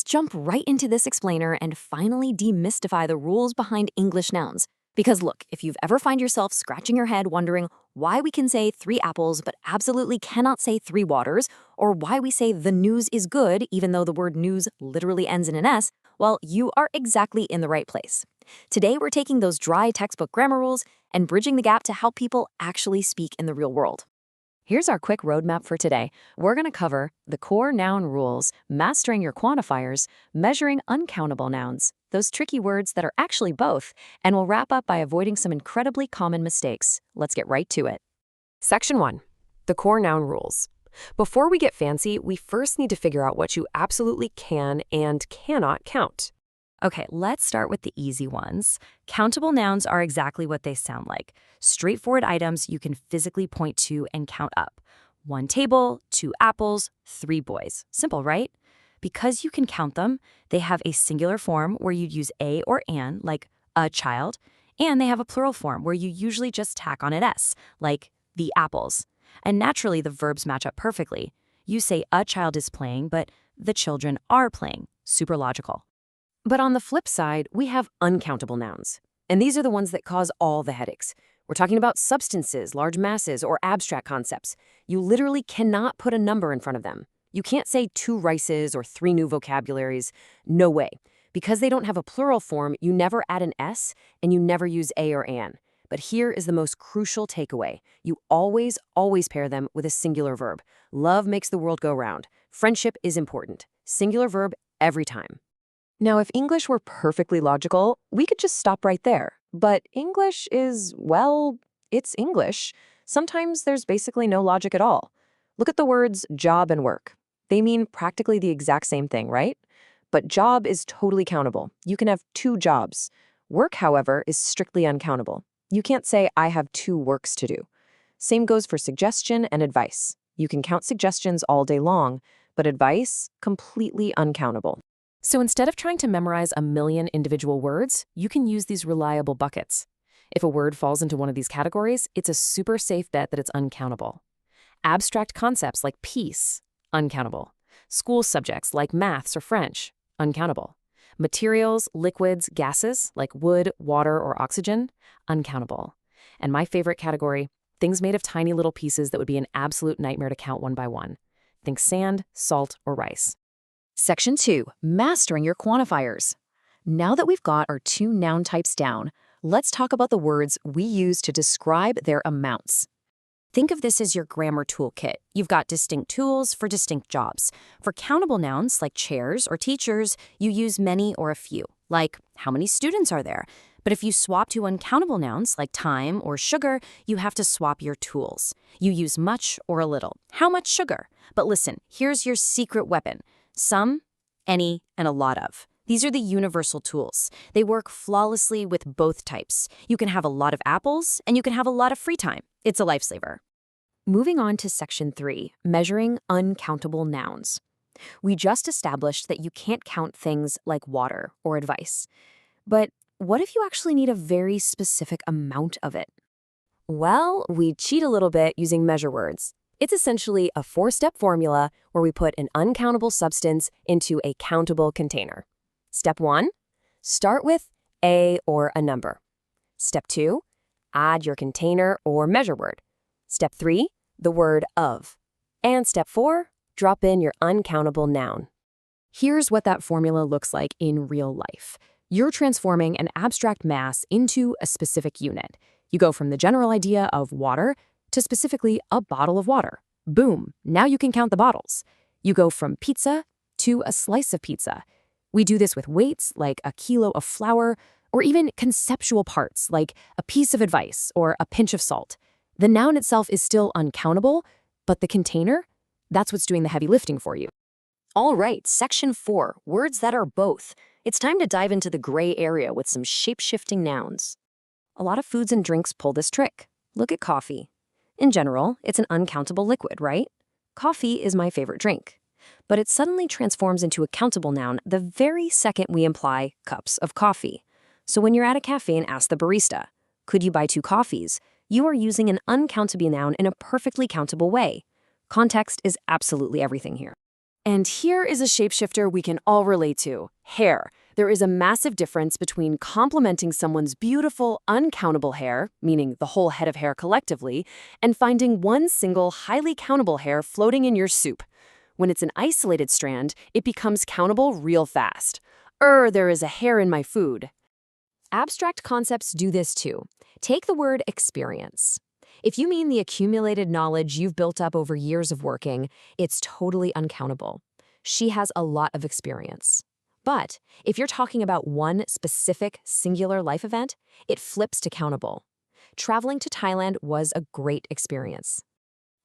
let's jump right into this explainer and finally demystify the rules behind English nouns. Because look, if you've ever find yourself scratching your head wondering why we can say 3 apples but absolutely cannot say 3 waters, or why we say the news is good even though the word news literally ends in an S, well, you are exactly in the right place. Today we're taking those dry textbook grammar rules and bridging the gap to help people actually speak in the real world. Here's our quick roadmap for today. We're going to cover the core noun rules, mastering your quantifiers, measuring uncountable nouns, those tricky words that are actually both, and we'll wrap up by avoiding some incredibly common mistakes. Let's get right to it. Section 1. The core noun rules. Before we get fancy, we first need to figure out what you absolutely can and cannot count. Okay, let's start with the easy ones. Countable nouns are exactly what they sound like. Straightforward items you can physically point to and count up. 1 table, 2 apples, 3 boys. Simple, right? Because you can count them, they have a singular form where you'd use a or an, like a child, and they have a plural form where you usually just tack on an s, like the apples. And naturally, the verbs match up perfectly. You say a child is playing, but the children are playing. Super logical. But on the flip side, we have uncountable nouns. And these are the ones that cause all the headaches. We're talking about substances, large masses, or abstract concepts. You literally cannot put a number in front of them. You can't say 2 rices or 3 new vocabularies. No way. Because they don't have a plural form, you never add an S and you never use a or an. But here is the most crucial takeaway. You always pair them with a singular verb. Love makes the world go round. Friendship is important. Singular verb every time. Now, if English were perfectly logical, we could just stop right there. But English is, well, it's English. Sometimes there's basically no logic at all. Look at the words job and work. They mean practically the exact same thing, right? But job is totally countable. You can have 2 jobs. Work, however, is strictly uncountable. You can't say, I have 2 works to do. Same goes for suggestion and advice. You can count suggestions all day long, but advice, completely uncountable. So instead of trying to memorize a million individual words, you can use these reliable buckets. If a word falls into one of these categories, it's a super safe bet that it's uncountable. Abstract concepts like peace, uncountable. School subjects like maths or French, uncountable. Materials, liquids, gases like wood, water, or oxygen, uncountable. And my favorite category, things made of tiny little pieces that would be an absolute nightmare to count one by one. Think sand, salt, or rice. Section 2. Mastering your quantifiers. Now that we've got our 2 noun types down, let's talk about the words we use to describe their amounts. Think of this as your grammar toolkit. You've got distinct tools for distinct jobs. For countable nouns like chairs or teachers, you use many or a few, like how many students are there? But if you swap to uncountable nouns like time or sugar, you have to swap your tools. You use much or a little. How much sugar? But listen, here's your secret weapon. Some, any, and a lot of. These are the universal tools. They work flawlessly with both types. You can have a lot of apples, and you can have a lot of free time. It's a lifesaver. Moving on to Section 3, measuring uncountable nouns. We just established that you can't count things like water or advice. But what if you actually need a very specific amount of it? Well, we cheat a little bit using measure words. It's essentially a 4-step formula where we put an uncountable substance into a countable container. Step 1, start with a or a number. Step 2, add your container or measure word. Step 3, the word of. And step 4, drop in your uncountable noun. Here's what that formula looks like in real life. You're transforming an abstract mass into a specific unit. You go from the general idea of water to specifically a bottle of water. Boom, now you can count the bottles. You go from pizza to a slice of pizza. We do this with weights like a kilo of flour, or even conceptual parts like a piece of advice or a pinch of salt. The noun itself is still uncountable, but the container, that's what's doing the heavy lifting for you. All right, Section 4, words that are both. It's time to dive into the gray area with some shape-shifting nouns. A lot of foods and drinks pull this trick. Look at coffee. In general, it's an uncountable liquid, right? Coffee is my favorite drink. But it suddenly transforms into a countable noun the very second we imply cups of coffee. So when you're at a cafe and ask the barista, could you buy 2 coffees? You are using an uncountable noun in a perfectly countable way. Context is absolutely everything here. And here is a shapeshifter we can all relate to: hair. There is a massive difference between complimenting someone's beautiful, uncountable hair, meaning the whole head of hair collectively, and finding one single, highly countable hair floating in your soup. When it's an isolated strand, it becomes countable real fast. There is a hair in my food. Abstract concepts do this too. Take the word experience. If you mean the accumulated knowledge you've built up over years of working, it's totally uncountable. She has a lot of experience. But if you're talking about one specific, singular life event, it flips to countable. Traveling to Thailand was a great experience.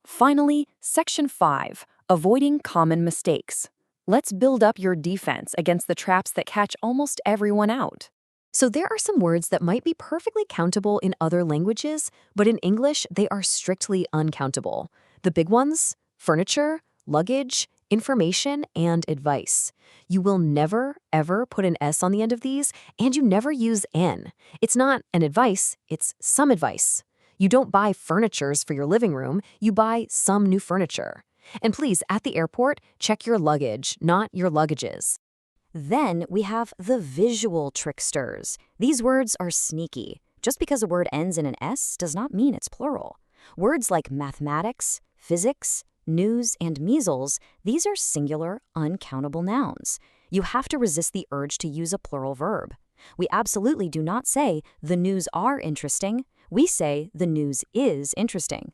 Finally, Section 5, avoiding common mistakes. Let's build up your defense against the traps that catch almost everyone out. So there are some words that might be perfectly countable in other languages, but in English, they are strictly uncountable. The big ones: furniture, luggage, information, and advice. You will never, ever put an S on the end of these, and you never use N. It's not an advice, it's some advice. You don't buy furnitures for your living room, you buy some new furniture. And please, at the airport, check your luggage, not your luggages. Then we have the visual tricksters. These words are sneaky. Just because a word ends in an S does not mean it's plural. Words like mathematics, physics, news, and measles, these are singular, uncountable nouns. You have to resist the urge to use a plural verb. We absolutely do not say, the news are interesting. We say, the news is interesting.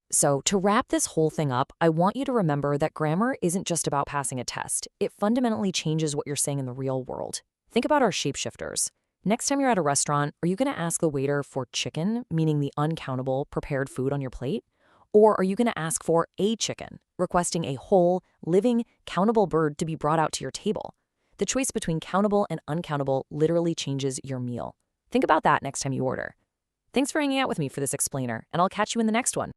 So, to wrap this whole thing up, I want you to remember that grammar isn't just about passing a test. It fundamentally changes what you're saying in the real world. Think about our shapeshifters. Next time you're at a restaurant, are you going to ask the waiter for chicken, meaning the uncountable prepared food on your plate? Or are you going to ask for a chicken, requesting a whole, living, countable bird to be brought out to your table? The choice between countable and uncountable literally changes your meal. Think about that next time you order. Thanks for hanging out with me for this explainer, and I'll catch you in the next one.